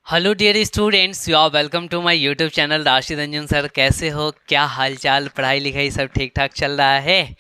Hello dear students, you are welcome to my YouTube channel Rashid Ranjan sir. कैसे हो, क्या हालचाल, पढ़ाई लिखाई सब ठीक ठाक चल रहा है?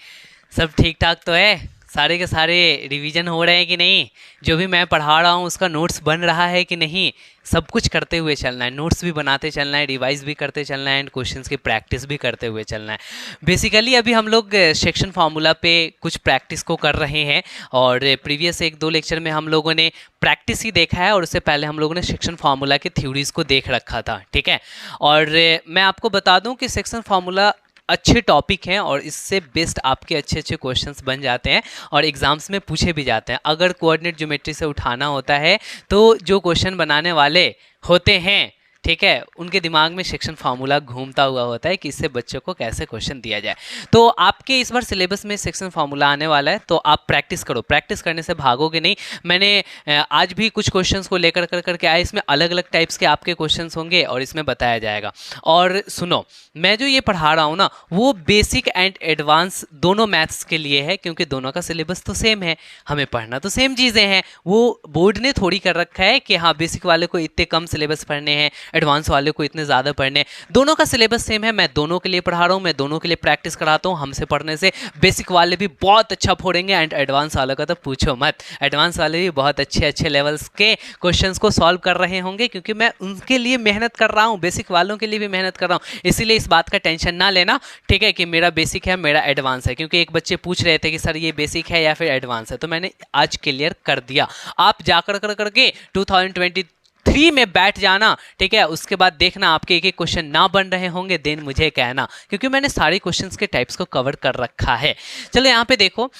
सब ठीक ठाक तो है? सारे के सारे रिवीजन हो रहे हैं कि नहीं? जो भी मैं पढ़ा रहा हूँ उसका नोट्स बन रहा है कि नहीं? सब कुछ करते हुए चलना है, नोट्स भी बनाते चलना है, रिवाइज भी करते चलना है एंड क्वेश्चंस की प्रैक्टिस भी करते हुए चलना है। बेसिकली अभी हम लोग सेक्शन फार्मूला पे कुछ प्रैक्टिस को कर रहे हैं और प्रीवियस एक दो लेक्चर में हम लोगों ने प्रैक्टिस ही देखा है और उससे पहले हम लोगों ने सेक्शन फार्मूला के थ्योरीज को देख रखा था, ठीक है। और मैं आपको बता दूं कि सेक्शन फार्मूला अच्छे टॉपिक हैं और इससे बेस्ट आपके अच्छे अच्छे क्वेश्चंस बन जाते हैं और एग्जाम्स में पूछे भी जाते हैं। अगर कोऑर्डिनेट ज्योमेट्री से उठाना होता है तो जो क्वेश्चन बनाने वाले होते हैं, ठीक है, उनके दिमाग में सेक्शन फार्मूला घूमता हुआ होता है कि इससे बच्चों को कैसे क्वेश्चन दिया जाए। तो आपके इस बार सिलेबस में सेक्शन फार्मूला आने वाला है, तो आप प्रैक्टिस करो, प्रैक्टिस करने से भागोगे नहीं। मैंने आज भी कुछ क्वेश्चंस को लेकर करके आया, इसमें अलग अलग टाइप्स के आपके क्वेश्चंस होंगे और इसमें बताया जाएगा। और सुनो, मैं जो ये पढ़ा रहा हूँ ना, वो बेसिक एंड एडवांस दोनों मैथ्स के लिए है, क्योंकि दोनों का सिलेबस तो सेम है, हमें पढ़ना तो सेम चीज़ें हैं। वो बोर्ड ने थोड़ी कर रखा है कि हाँ बेसिक वाले को इतने कम सिलेबस पढ़ने हैं, एडवांस वाले को इतने ज़्यादा पढ़ने। दोनों का सिलेबस सेम है, मैं दोनों के लिए पढ़ा रहा हूँ, मैं दोनों के लिए प्रैक्टिस कराता हूँ। हमसे पढ़ने से बेसिक वाले भी बहुत अच्छा फोड़ेंगे एंड एडवांस वालों का तो पूछो मत। एडवांस वाले भी बहुत अच्छे अच्छे लेवल्स के क्वेश्चंस को सॉल्व कर रहे होंगे, क्योंकि मैं उनके लिए मेहनत कर रहा हूँ, बेसिक वालों के लिए भी मेहनत कर रहा हूँ। इसीलिए इस बात का टेंशन ना लेना, ठीक है, कि मेरा बेसिक है मेरा एडवांस है। क्योंकि एक बच्चे पूछ रहे थे कि सर ये बेसिक है या फिर एडवांस है, तो मैंने आज क्लियर कर दिया। आप जाकर करके 2023 में बैठ जाना, ठीक है। उसके बाद देखना आपके एक एक क्वेश्चन ना बन रहे होंगे, देन मुझे कहना, क्योंकि मैंने सारे क्वेश्चंस के टाइप्स को कवर कर रखा है। चलो यहाँ पे देखो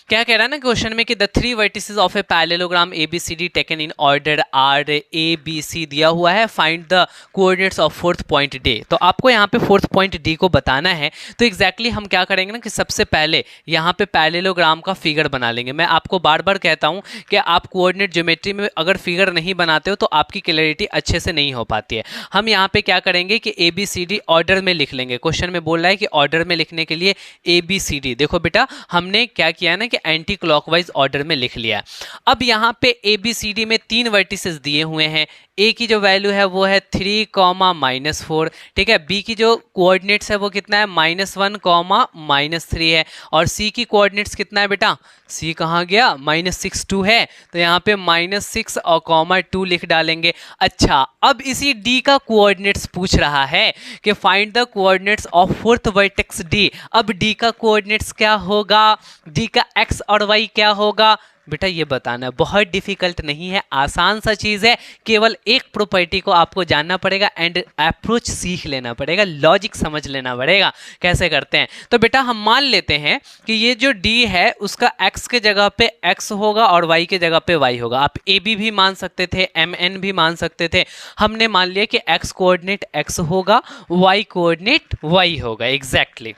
क्या कह रहा है ना क्वेश्चन में कि the three vertices of a parallelogram A B C D taken in order are A B C दिया हुआ है, find the coordinates of fourth point D. तो आपको यहाँ पे फोर्थ पॉइंट डी को बताना है। तो एग्जैक्टली हम क्या करेंगे ना कि सबसे पहले यहाँ पे पैरेललोग्राम का फिगर बना लेंगे। मैं आपको बार बार कहता हूँ कि आप कोऑर्डिनेट ज्योमेट्री में अगर फिगर नहीं बनाते हो तो आपकी क्लैरिटी अच्छे से नहीं हो पाती है। हम यहाँ पे क्या करेंगे कि A B C D order में लिख लेंगे। क्वेश्चन में बोल रहा है कि ऑर्डर में लिखने के लिए ए बी सी डी। देखो बेटा, हमने क्या किया ना कि एंटी क्लॉकवाइज ऑर्डर में लिख लिया। अब यहाँ पे ए बी सी डी में तीन वर्टिसेस दिए हुए हैं। ए की जो वैल्यू है वो है 3, -4, ठीक है। बी की जो कोऑर्डिनेट्स है वो कितना है, -1, -3 है। और सी की कोऑर्डिनेट्स कितना है बेटा, सी कहाँ गया, -6, 2 है। तो यहाँ पे -6 और 2 लिख डालेंगे। अच्छा, अब इसी डी का कोऑर्डिनेट्स पूछ रहा है कि find the coordinates of fourth vertex D. अब डी का कोऑर्डिनेट्स क्या होगा, डी का एक्स और वाई क्या होगा बेटा, ये बताना। बहुत डिफिकल्ट नहीं है, आसान सा चीज़ है। केवल एक प्रॉपर्टी को आपको जानना पड़ेगा एंड अप्रोच सीख लेना पड़ेगा, लॉजिक समझ लेना पड़ेगा कैसे करते हैं। तो बेटा हम मान लेते हैं कि ये जो डी है उसका x के जगह पे x होगा और y के जगह पे y होगा। आप ए बी भी मान सकते थे, mn भी मान सकते थे। हमने मान लिया कि x कोऑर्डिनेट x होगा, y कोऑर्डिनेट y होगा, एग्जैक्टली।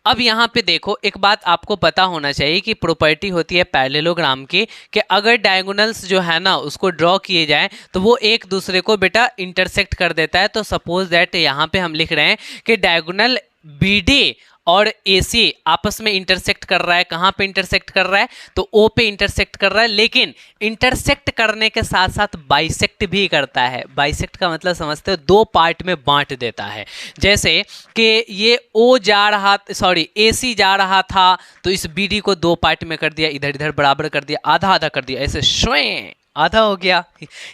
अब यहाँ पे देखो, एक बात आपको पता होना चाहिए कि प्रॉपर्टी होती है पैरेललोग्राम की कि अगर डायगोनल्स जो है ना उसको ड्रॉ किए जाए तो वो एक दूसरे को बेटा इंटरसेक्ट कर देता है। तो सपोज दैट यहाँ पे हम लिख रहे हैं कि डायगोनल बी डी और AC आपस में इंटरसेक्ट कर रहा है। कहाँ पे इंटरसेक्ट कर रहा है, तो O पे इंटरसेक्ट कर रहा है, लेकिन इंटरसेक्ट करने के साथ साथ बाइसेक्ट भी करता है। बाइसेक्ट का मतलब समझते हो, दो पार्ट में बांट देता है। जैसे कि ये O जा रहा, सॉरी AC जा रहा था तो इस BD को दो पार्ट में कर दिया, इधर इधर बराबर कर दिया, आधा आधा कर दिया, ऐसे स्वयं आधा हो गया।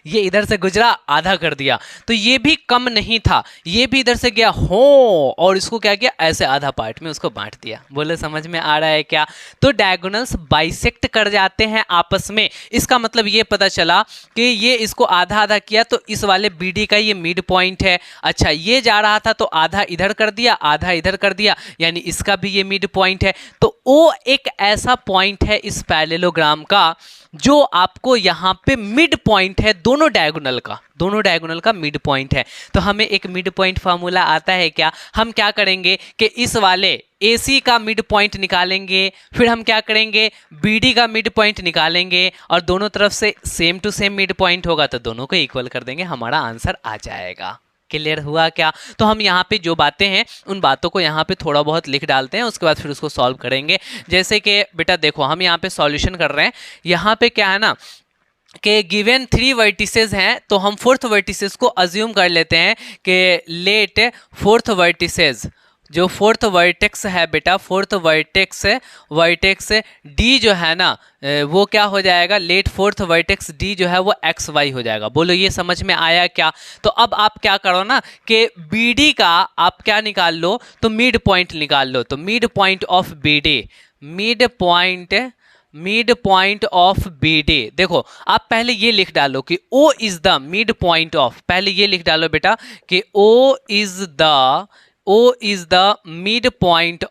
ये इधर से गुजरा, आधा कर दिया। तो ये भी कम नहीं था, ये भी इधर से गया हो और इसको क्या किया, ऐसे आधा पार्ट में उसको बांट दिया। बोले समझ में आ रहा है क्या? तो डायगोनल्स बाइसेक्ट कर जाते हैं आपस में। इसका मतलब ये पता चला कि ये इसको आधा आधा किया तो इस वाले BD का ये मिड पॉइंट है। अच्छा, ये जा रहा था तो आधा इधर कर दिया, आधा इधर कर दिया, यानी इसका भी ये मिड पॉइंट है। तो O एक ऐसा पॉइंट है इस पैरेललोग्राम का जो आपको यहाँ पे मिड पॉइंट है, दोनों डायगोनल का मिड पॉइंट है। तो हमें एक मिड पॉइंट फार्मूला आता है क्या, हम क्या करेंगे कि इस वाले AC का मिड पॉइंट निकालेंगे, फिर हम क्या करेंगे BD का मिड पॉइंट निकालेंगे और दोनों तरफ से same to same mid point होगा तो दोनों को इक्वल कर देंगे, हमारा आंसर आ जाएगा। क्लियर हुआ क्या? तो हम यहाँ पे जो बातें हैं उन बातों को यहाँ पे थोड़ा बहुत लिख डालते हैं, उसके बाद फिर उसको सॉल्व करेंगे। जैसे कि बेटा देखो, हम यहाँ पे सॉल्यूशन कर रहे हैं, यहाँ पे क्या है ना, कि गिवन 3 वर्टिसेस हैं तो हम फोर्थ वर्टिसेस को अज्यूम कर लेते हैं कि लेट फोर्थ वर्टिसेस, जो फोर्थ वर्टेक्स है बेटा, फोर्थ वर्टेक्स डी जो है ना, वो क्या हो जाएगा, लेट फोर्थ वर्टेक्स डी जो है वो एक्स वाई हो जाएगा। बोलो ये समझ में आया क्या? तो अब आप क्या करो ना कि बी डी का आप क्या निकाल लो, तो मिड पॉइंट निकाल लो। तो mid point of B D, mid point of B D, देखो आप पहले ये लिख डालो कि O is the mid point of, पहले ये लिख डालो बेटा कि O is the mid point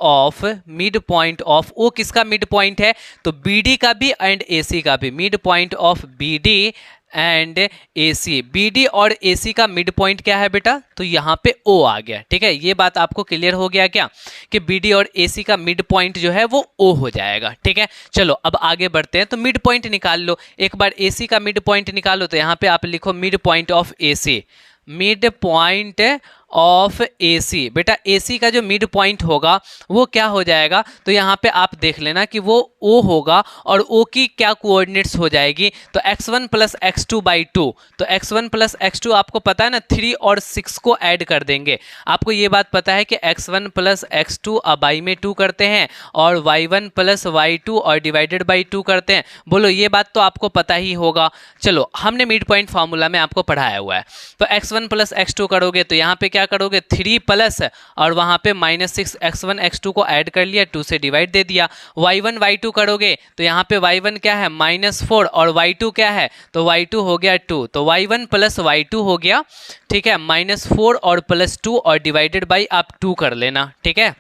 of, O किसका मिड पॉइंट है, तो BD का भी एंड AC का भी, mid point of BD and AC। BD और AC का मिड पॉइंट क्या है बेटा, तो यहाँ पे O आ गया। ठीक है, ये बात आपको क्लियर हो गया क्या कि BD और AC का मिड पॉइंट जो है वो O हो जाएगा। ठीक है, चलो अब आगे बढ़ते हैं। तो मिड पॉइंट निकाल लो, एक बार AC का मिड पॉइंट निकालो, तो यहाँ पे आप लिखो mid point of AC, mid point of AC। बेटा AC का जो मिड पॉइंट होगा वो क्या हो जाएगा, तो यहाँ पे आप देख लेना कि वो O होगा और O की क्या कोऑर्डिनेट्स हो जाएगी, तो x1 प्लस x2 बाई 2। तो x1 प्लस x2 आपको पता है ना, 3 और 6 को ऐड कर देंगे। आपको ये बात पता है कि x1 प्लस x2 बाई में 2 करते हैं और y1 प्लस y2 और डिवाइडेड बाई 2 करते हैं। बोलो ये बात तो आपको पता ही होगा। चलो हमने मिड पॉइंट फार्मूला में आपको पढ़ाया हुआ है। तो x1 प्लस x2 करोगे तो यहाँ पे क्या करोगे, 3 प्लस और वहां पे -6 x1 x2 को ऐड कर लिया, 2 से डिवाइड दे दिया। y1 y2 करोगे तो यहाँ पे y1 क्या है -4 और y2 क्या है, तो y2 हो गया 2। तो y1 प्लस y2 हो गया। ठीक है, -4 और +2 और डिवाइडेड बाई आप 2 कर लेना। ठीक है,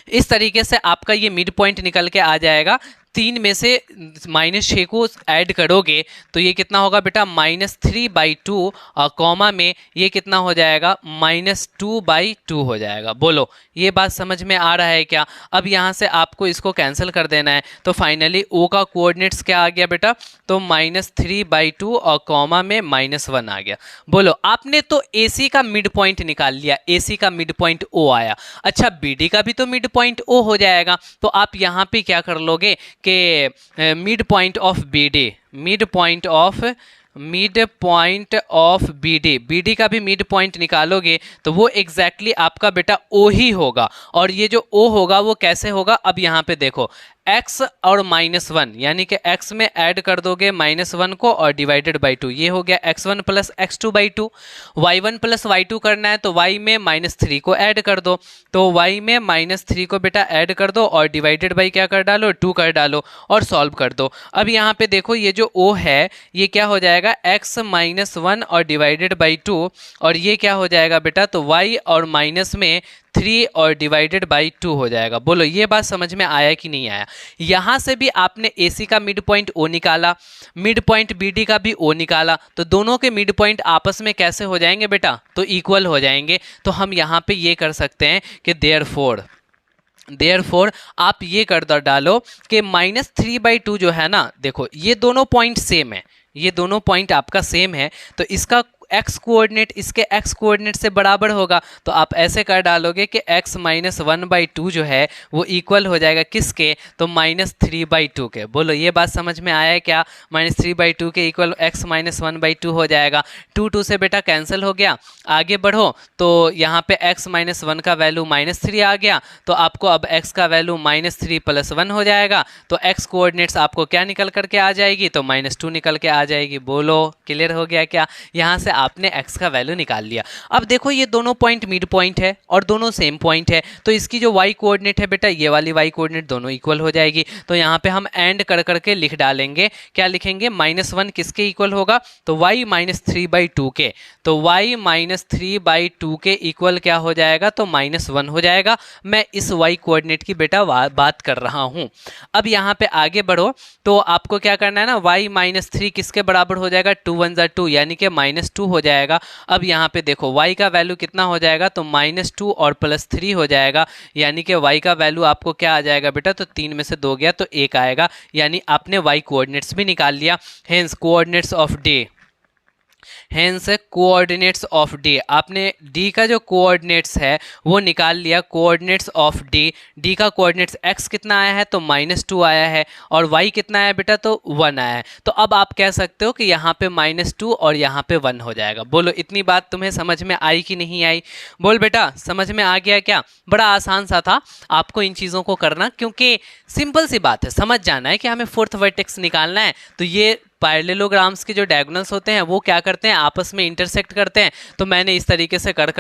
इस तरीके से आपका ये मिड पॉइंट निकल के आ जाएगा। 3 में से -6 को ऐड करोगे तो ये कितना होगा बेटा, -3/2 और कॉमा में ये कितना हो जाएगा, -2/2 हो जाएगा। बोलो ये बात समझ में आ रहा है क्या? अब यहाँ से आपको इसको कैंसिल कर देना है। तो फाइनली O का कोऑर्डिनेट्स क्या आ गया बेटा, तो -3/2 और कॉमा में -1 आ गया। बोलो आपने तो AC का मिड पॉइंट निकाल लिया, AC का मिड पॉइंट O आया। अच्छा BD का भी तो मिड पॉइंट O हो जाएगा। तो आप यहाँ पे क्या कर लोगे कि mid point of BD, mid point of BD का भी मिड पॉइंट निकालोगे तो वो एग्जैक्टली आपका बेटा O ही होगा। और ये जो O होगा वो कैसे होगा, अब यहाँ पे देखो x और -1 यानी कि x में ऐड कर दोगे -1 को और डिवाइडेड बाई 2, ये हो गया x1 plus x2 by 2। y1 plus y2 करना है तो y में -3 को ऐड कर दो, तो y में -3 को बेटा ऐड कर दो और डिवाइडेड बाई क्या कर डालो, 2 कर डालो और सॉल्व कर दो। अब यहाँ पे देखो ये जो O है ये क्या हो जाएगा, x -1 और डिवाइडेड बाई 2 और ये क्या हो जाएगा बेटा, तो y और माइनस में 3 और डिवाइडेड बाई 2 हो जाएगा। बोलो ये बात समझ में आया कि नहीं आया? यहाँ से भी आपने AC का मिड पॉइंट O निकाला, मिड पॉइंट BD का भी O निकाला, तो दोनों के मिड पॉइंट आपस में कैसे हो जाएंगे बेटा, तो इक्वल हो जाएंगे। तो हम यहाँ पे ये कर सकते हैं कि देयरफॉर आप ये कर डालो कि -3/2 जो है ना, देखो ये दोनों पॉइंट सेम है, ये दोनों पॉइंट आपका सेम है, तो इसका x कोऑर्डिनेट इसके x कोऑर्डिनेट से बराबर होगा। तो आप ऐसे कर डालोगे कि x -1/2 जो है वो इक्वल हो जाएगा किसके, तो -3/2 के। बोलो ये बात समझ में आया है क्या? -3/2 के इक्वल x -1/2 हो जाएगा। 2 से बेटा कैंसिल हो गया। आगे बढ़ो तो यहाँ पे x -1 का वैल्यू -3 आ गया, तो आपको अब x का वैल्यू -3 + 1 हो जाएगा। तो x कोऑर्डिनेट्स आपको क्या निकल करके आ जाएगी, तो -2 निकल के आ जाएगी। बोलो क्लियर हो गया क्या? यहाँ से आपने x का वैल्यू निकाल लिया। अब देखो ये दोनों पॉइंट मिड पॉइंट है और दोनों सेम पॉइंट है, तो इसकी जो y कोऑर्डिनेट है बेटा, ये वाली y कोऑर्डिनेट दोनों इक्वल हो जाएगी। तो यहाँ पे हम एंड कर करके लिख डालेंगे, क्या लिखेंगे, -1 किसके इक्वल होगा, तो y -3/2 के। तो y -3/2 के इक्वल क्या हो जाएगा, तो -1 हो जाएगा। मैं इस y कोऑर्डिनेट की बेटा बात कर रहा हूँ। अब यहाँ पे आगे बढ़ो तो आपको क्या करना है ना, y -3 किसके बराबर हो जाएगा, 2 × 1 = 2 यानी कि -2 हो जाएगा। अब यहाँ पे देखो y का वैल्यू कितना हो जाएगा, तो -2 और +3 हो जाएगा, यानी कि y का वैल्यू आपको क्या आ जाएगा बेटा, तो 3 में से 2 गया तो 1 आएगा, यानी आपने y कोऑर्डिनेट्स भी निकाल लिया। Hence coordinates of day hence coordinates of D, आपने डी का जो कोऑर्डिनेट्स है वो निकाल लिया, कोऑर्डिनेट्स ऑफ डी, डी का कोऑर्डिनेट्स एक्स कितना आया है तो -2 आया है, और वाई कितना आया बेटा तो 1 आया है। तो अब आप कह सकते हो कि यहाँ पे -2 और यहाँ पे 1 हो जाएगा। बोलो इतनी बात तुम्हें समझ में आई कि नहीं आई? बोल बेटा समझ में आ गया क्या? बड़ा आसान सा था आपको इन चीज़ों को करना, क्योंकि सिंपल सी बात है, समझ जाना है कि हमें फोर्थ वर्टेक्स निकालना है। तो ये पैरेललोग्राम्स के जो डायगोनल्स होते हैं वो क्या करते हैं, आपस में इंटरसेक्ट करते हैं। तो मैंने इस तरीके से कर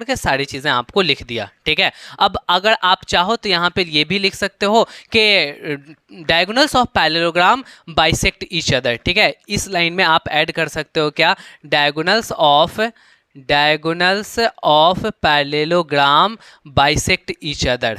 के सारी चीज़ें आपको लिख दिया, ठीक है। अब अगर आप चाहो तो यहाँ पे ये भी लिख सकते हो कि diagonals of parallelogram bisect each other, ठीक है। इस लाइन में आप ऐड कर सकते हो क्या, diagonals of parallelogram bisect each other,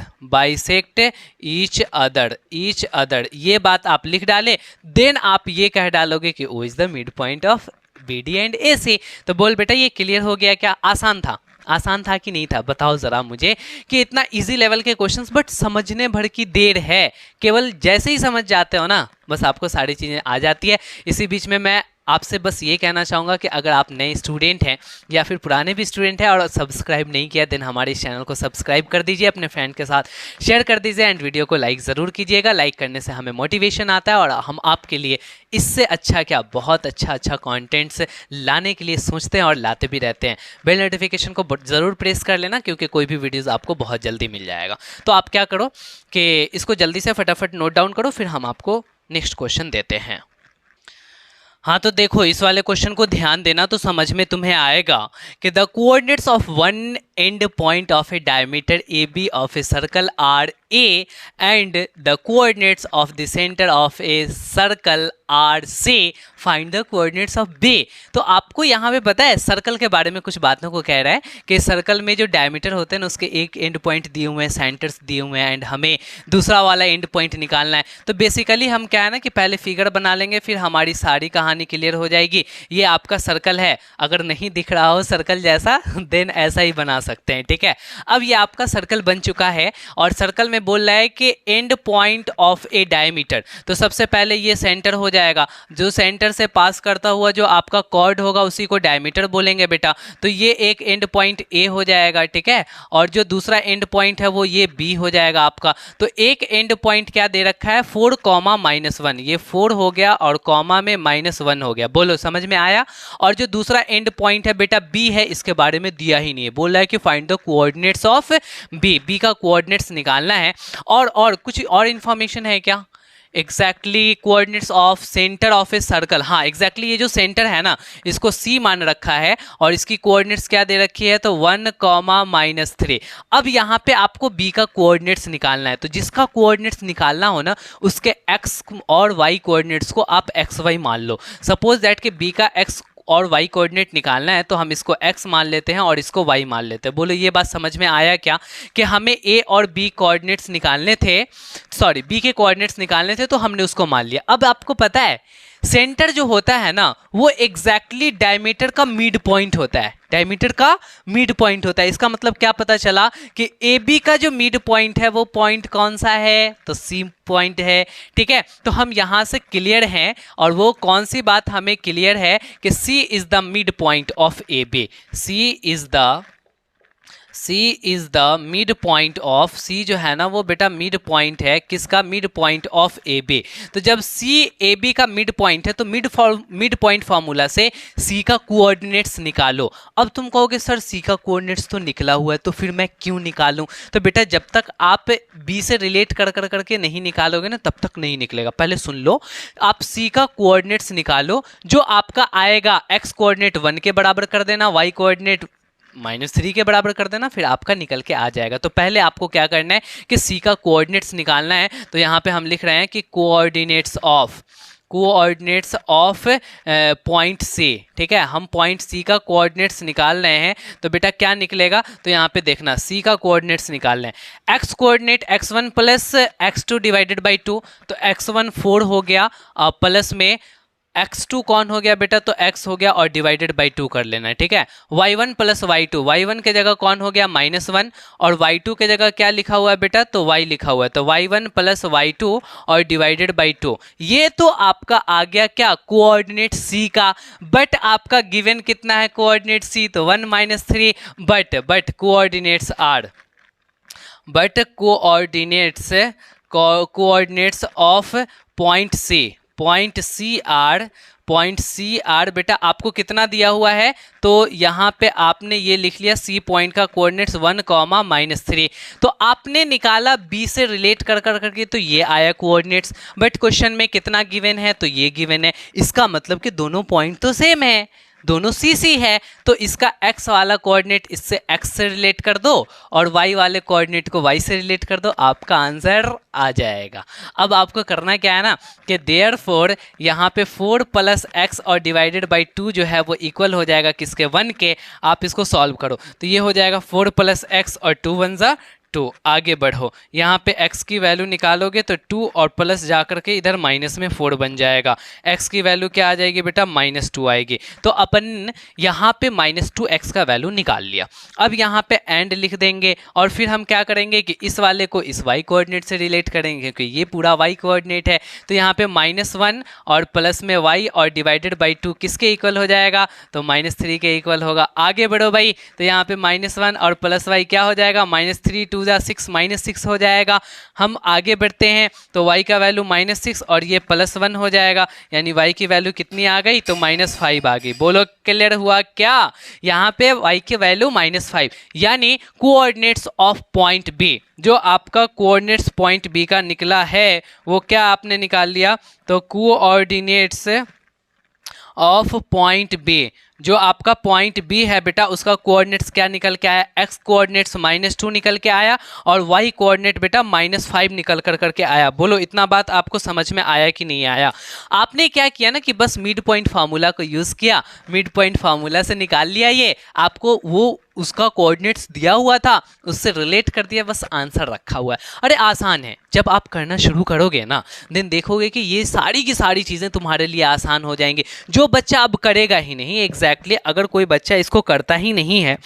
ये बात आप लिख डाले। देन आप ये कह डालोगे कि O is the mid point of BD and AC। तो बोल बेटा ये क्लियर हो गया क्या? आसान था, आसान था कि नहीं था? बताओ ज़रा मुझे कि इतना इजी लेवल के क्वेश्चंस बट समझने भर की देर है, केवल जैसे ही समझ जाते हो ना बस आपको सारी चीज़ें आ जाती है। इसी बीच में मैं आपसे बस ये कहना चाहूँगा कि अगर आप नए स्टूडेंट हैं या फिर पुराने भी स्टूडेंट हैं और सब्सक्राइब नहीं किया, देन हमारे इस चैनल को सब्सक्राइब कर दीजिए, अपने फ्रेंड के साथ शेयर कर दीजिए एंड वीडियो को लाइक ज़रूर कीजिएगा। लाइक करने से हमें मोटिवेशन आता है और हम आपके लिए इससे अच्छा क्या बहुत अच्छा कंटेंट्स लाने के लिए सोचते हैं और लाते भी रहते हैं। बेल नोटिफिकेशन को ज़रूर प्रेस कर लेना, क्योंकि कोई भी वीडियोज़ आपको बहुत जल्दी मिल जाएगा। तो आप क्या करो कि इसको जल्दी से फटाफट नोट डाउन करो, फिर हम आपको नेक्स्ट क्वेश्चन देते हैं। हाँ तो देखो इस वाले क्वेश्चन को ध्यान देना तो समझ में तुम्हें आएगा कि the coordinates of one end point of a diameter AB of a circle are A and the coordinates of the centre of a circle are C, find the coordinates of B। तो आपको यहाँ पे पता है circle के बारे में कुछ बातों को कह रहा है कि सर्कल में जो डायमीटर होते हैं ना उसके एक एंड पॉइंट दिए हुए हैं, सेंटर्स दिए हुए हैं एंड हमें दूसरा वाला एंड पॉइंट निकालना है। तो बेसिकली हम क्या है ना कि पहले फिगर बना लेंगे, फिर हमारी सारी कहानी क्लियर हो जाएगी। ये आपका सर्कल है, अगर नहीं दिख रहा हो सर्कल जैसा देन ऐसा ही बना सकते हैं, ठीक है। अब ये आपका सर्कल बन चुका है और सर्कल में बोल रहा है कि and point of a diameter. तो सबसे पहले ये सेंटर हो जाएगा, जो सेंटर से पास करता हुआ जो आपका कॉर्ड होगा उसी को डायमीटर बोलेंगे बेटा। तो ये एक एंड पॉइंट A हो जाएगा, ठीक है, और जो दूसरा एंड पॉइंट है वो ये B हो जाएगा आपका। तो एक एंड पॉइंट क्या दे रखा है 4, -1, ये 4 हो गया और कॉमा में -1 हो गया। बोलो समझ में आया? और जो दूसरा एंड पॉइंट है बेटा B है, इसके बारे में दिया ही नहीं है, बोल रहा है कि find the coordinates of B का कोऑर्डिनेट्स निकालना है। और कुछ और इन्फॉर्मेशन है क्या? Exactly coordinates of centre of a circle. हाँ एग्जैक्टली ये जो सेंटर है ना इसको C मान रखा है और इसकी कोऑर्डिनेट्स क्या दे रखी है तो 1, -3। अब यहाँ पे आपको B का कोऑर्डिनेट्स निकालना है। तो जिसका कोऑर्डिनेट्स निकालना हो ना उसके x और y कोऑर्डिनेट्स को आप XY मान लो। सपोज दैट कि B का x और y कोऑर्डिनेट निकालना है तो हम इसको x मान लेते हैं और इसको y मान लेते हैं। बोलो ये बात समझ में आया क्या कि हमें A और B कोऑर्डिनेट्स निकालने थे, सॉरी B के कोऑर्डिनेट्स निकालने थे तो हमने उसको मान लिया। अब आपको पता है सेंटर जो होता है ना वो एग्जैक्टली डायमीटर का मिड पॉइंट होता है, डायमीटर का मिड पॉइंट होता है। इसका मतलब क्या पता चला कि AB का जो मिड पॉइंट है वो पॉइंट कौन सा है तो C पॉइंट है, ठीक है। तो हम यहाँ से क्लियर हैं और वो कौन सी बात हमें क्लियर है कि C is the mid point of AB। C is the mid point of, C जो है ना वो बेटा मिड पॉइंट है, किसका? Mid point of AB। तो जब C AB का मिड पॉइंट है तो मिड पॉइंट फार्मूला से C का कोऑर्डिनेट्स निकालो। अब तुम कहोगे सर C का कोऑर्डिनेट्स तो निकला हुआ है तो फिर मैं क्यों निकालूं? तो बेटा जब तक आप B से रिलेट करके नहीं निकालोगे ना तब तक नहीं निकलेगा। पहले सुन लो, आप C का कोऑर्डिनेट्स निकालो, जो आपका आएगा x कोऑर्डिनेट 1 के बराबर कर देना, y कोऑर्डिनेट -3 के बराबर कर देना, फिर आपका निकल के आ जाएगा। तो पहले आपको क्या करना है कि C का कोऑर्डिनेट्स निकालना है। तो यहाँ पे हम लिख रहे हैं कि कोऑर्डिनेट्स ऑफ पॉइंट C, ठीक है। हम पॉइंट C का कोऑर्डिनेट्स निकाल रहे हैं तो बेटा क्या निकलेगा तो यहाँ पे देखना C का कोऑर्डिनेट्स निकाल रहे हैं। x कोऑर्डिनेट x1 + x2 / 2, तो x1 4 हो गया प्लस में x2 कौन हो गया बेटा, तो x हो गया और डिवाइडेड बाई 2 कर लेना है, ठीक है। y1 प्लस y2, y1 के जगह कौन हो गया -1 और y2 के जगह क्या लिखा हुआ है बेटा, तो y लिखा हुआ है, तो y1 प्लस y2 और डिवाइडेड बाई 2। ये तो आपका आ गया क्या, कोऑर्डिनेट c का। बट आपका गिवन कितना है कोऑर्डिनेट c, तो 1 - 3। But coordinates are, but coordinates of point C are बेटा आपको कितना दिया हुआ है, तो यहाँ पे आपने ये लिख लिया सी पॉइंट का कोऑर्डिनेट्स 1, -3। तो आपने निकाला बी से रिलेट कर करके, तो ये आया कोऑर्डिनेट्स। बट क्वेश्चन में कितना गिवन है, तो ये गिवन है। इसका मतलब कि दोनों पॉइंट तो सेम है, दोनों सी है, तो इसका x वाला कोऑर्डिनेट इससे x से रिलेट कर दो और y वाले कोऑर्डिनेट को y से रिलेट कर दो, आपका आंसर आ जाएगा। अब आपको करना क्या है ना कि देयरफॉर यहाँ पे 4 + x और डिवाइडेड बाई 2 जो है वो इक्वल हो जाएगा किसके, 1 के। आप इसको सॉल्व करो तो ये हो जाएगा 4 + x और 2 × 1 = 2। आगे बढ़ो, यहाँ पे x की वैल्यू निकालोगे तो 2 और प्लस जा करके इधर माइनस में 4 बन जाएगा। x की वैल्यू क्या आ जाएगी बेटा, -2 आएगी। तो अपन यहाँ पे -2x का वैल्यू निकाल लिया। अब यहाँ पे एंड लिख देंगे और फिर हम क्या करेंगे कि इस वाले को इस y कोऑर्डिनेट से रिलेट करेंगे क्योंकि ये पूरा y कोऑर्डिनेट है। तो यहाँ पे -1 और प्लस में y और डिवाइडेड बाई 2 किसके इक्वल हो जाएगा, तो -3 के इक्वल होगा। आगे बढ़ो भाई, तो यहाँ पे -1 और प्लस y क्या हो जाएगा, -3 2 × 6 -6 हो जाएगा। हम आगे बढ़ते हैं तो y का वैल्यू -6 और ये +1 हो जाएगा, यानी y की वैल्यू कितनी आ गई, तो -5 आ गई। बोलो क्लियर हुआ क्या, यहाँ पे y की वैल्यू -5, यानी कोऑर्डिनेट्स ऑफ पॉइंट बी, जो आपका कोऑर्डिनेट्स पॉइंट बी का निकला है वो क्या आपने निकाल लिया, तो कोऑर्डिनेट्स ऑफ पॉइंट बी, जो आपका पॉइंट बी है बेटा उसका कोऑर्डिनेट्स क्या निकल के आया, x कोऑर्डिनेट्स -2 निकल के आया और y कोऑर्डिनेट बेटा -5 निकल करके आया। बोलो इतना बात आपको समझ में आया कि नहीं आया। आपने क्या किया ना कि बस मिड पॉइंट फार्मूला को यूज़ किया, मिड पॉइंट फार्मूला से निकाल लिया, ये आपको वो उसका कोऑर्डिनेट्स दिया हुआ था उससे रिलेट कर दिया, बस आंसर रखा हुआ है। अरे आसान है, जब आप करना शुरू करोगे ना देन देखोगे कि ये सारी की सारी चीज़ें तुम्हारे लिए आसान हो जाएंगी। जो बच्चा अब करेगा ही नहीं, एग्जैक्टली अगर कोई बच्चा इसको करता ही नहीं है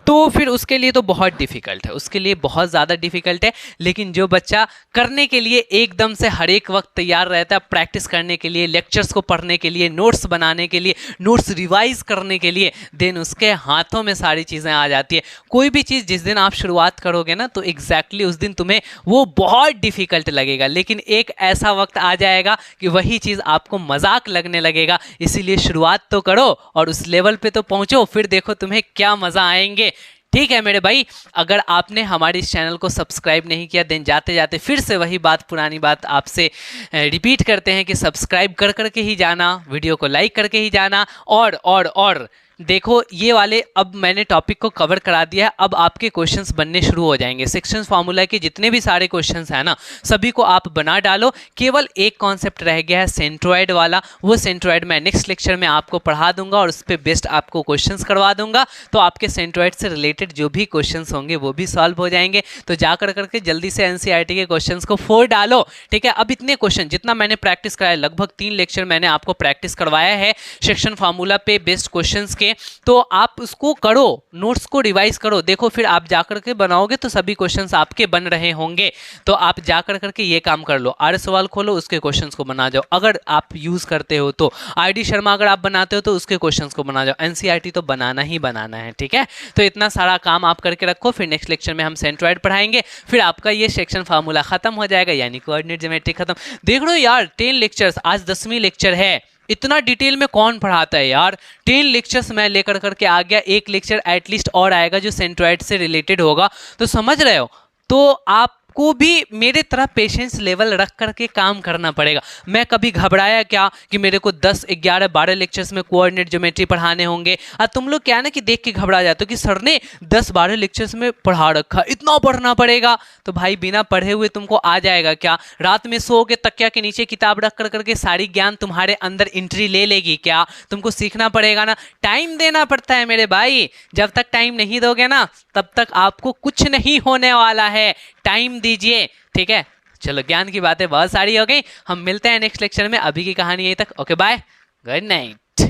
तो फिर उसके लिए तो बहुत डिफ़िकल्ट है, उसके लिए बहुत ज़्यादा डिफ़िकल्ट है। लेकिन जो बच्चा करने के लिए एकदम से हर एक वक्त तैयार रहता है, प्रैक्टिस करने के लिए, लेक्चर्स को पढ़ने के लिए, नोट्स बनाने के लिए, नोट्स रिवाइज करने के लिए, देन उसके हाथों में सारी चीज़ें आ जाती है। कोई भी चीज़ जिस दिन आप शुरुआत करोगे ना तो एग्जैक्टली उस दिन तुम्हें वो बहुत डिफ़िकल्ट लगेगा, लेकिन एक ऐसा वक्त आ जाएगा कि वही चीज़ आपको मजाक लगने लगेगा। इसीलिए शुरुआत तो करो और उस लेवल पे तो पहुंचो, फिर देखो तुम्हें क्या मज़ा आएंगे। ठीक है मेरे भाई, अगर आपने हमारे इस चैनल को सब्सक्राइब नहीं किया देन जाते जाते फिर से वही बात, पुरानी बात आपसे रिपीट करते हैं कि सब्सक्राइब कर करके ही जाना, वीडियो को लाइक करके ही जाना। और देखो ये वाले अब मैंने टॉपिक को कवर करा दिया है, अब आपके क्वेश्चंस बनने शुरू हो जाएंगे। सेक्शंस फार्मूला के जितने भी सारे क्वेश्चंस हैं ना सभी को आप बना डालो। केवल एक कॉन्सेप्ट रह गया है सेंट्रॉयड वाला, वो सेंट्रॉयड मैं नेक्स्ट लेक्चर में आपको पढ़ा दूंगा और उस पर बेस्ट आपको क्वेश्चंस करवा दूंगा। तो आपके सेंट्रॉयड से रिलेटेड जो भी क्वेश्चंस होंगे वो भी सॉल्व हो जाएंगे। तो जाकर करके जल्दी से एनसीईआरटी के क्वेश्चंस को फोड़ डालो। ठीक है, अब इतने क्वेश्चन जितना मैंने प्रैक्टिस कराया, लगभग 3 लेक्चर मैंने आपको प्रैक्टिस करवाया है सेक्शन फार्मूला पे बेस्ट क्वेश्चंस के, तो आप उसको करो, नोट्स को रिवाइज करो। देखो फिर आप जाकर के बनाओगे तो सभी क्वेश्चंस आपके बन रहे होंगे। तो आप जाकर करके ये काम कर लो, आर्य सवाल खोलो, उसके क्वेश्चंस को बना जाओ। अगर आप यूज करते हो तो आईडी शर्मा अगर आप बनाते हो तो उसके क्वेश्चंस को बना जाओ। एनसीईआरटी तो बनाना ही बनाना है। ठीक है, तो इतना सारा काम आप करके रखो, फिर नेक्स्ट लेक्चर में हम सेंट्रॉयड पढ़ाएंगे, फिर आपका ये सेक्शन फार्मूला खत्म हो जाएगा, यानी कोऑर्डिनेट ज्योमेट्री खत्म। देख लो यार 10 लेक्चर्स, आज 10वीं लेक्चर है। इतना डिटेल में कौन पढ़ाता है यार। 10 लेक्चर्स मैं लेकर करके आ गया, एक लेक्चर एटलीस्ट और आएगा जो सेंट्रॉयड से रिलेटेड होगा। तो समझ रहे हो, तो आपको भी मेरे तरह पेशेंस लेवल रख करके काम करना पड़ेगा। मैं कभी घबराया क्या कि मेरे को 10 11 12 लेक्चर्स में कोऑर्डिनेट ज्योमेट्री पढ़ाने होंगे। और तुम लोग क्या ना कि देख के घबरा जाते हो कि सर ने 10 12 लेक्चर्स में पढ़ा रखा, इतना पढ़ना पड़ेगा। तो भाई बिना पढ़े हुए तुमको आ जाएगा क्या? रात में सो के तकिया के नीचे किताब रख कर करके सारी ज्ञान तुम्हारे अंदर एंट्री ले लेगी क्या? तुमको सीखना पड़ेगा ना, टाइम देना पड़ता है मेरे भाई। जब तक टाइम नहीं दोगे ना तब तक आपको कुछ नहीं होने वाला है। टाइम दीजिए। ठीक है, चलो ज्ञान की बातें बहुत सारी हो गई, हम मिलते हैं नेक्स्ट लेक्चर में। अभी की कहानी यहीं तक, ओके बाय। Good night.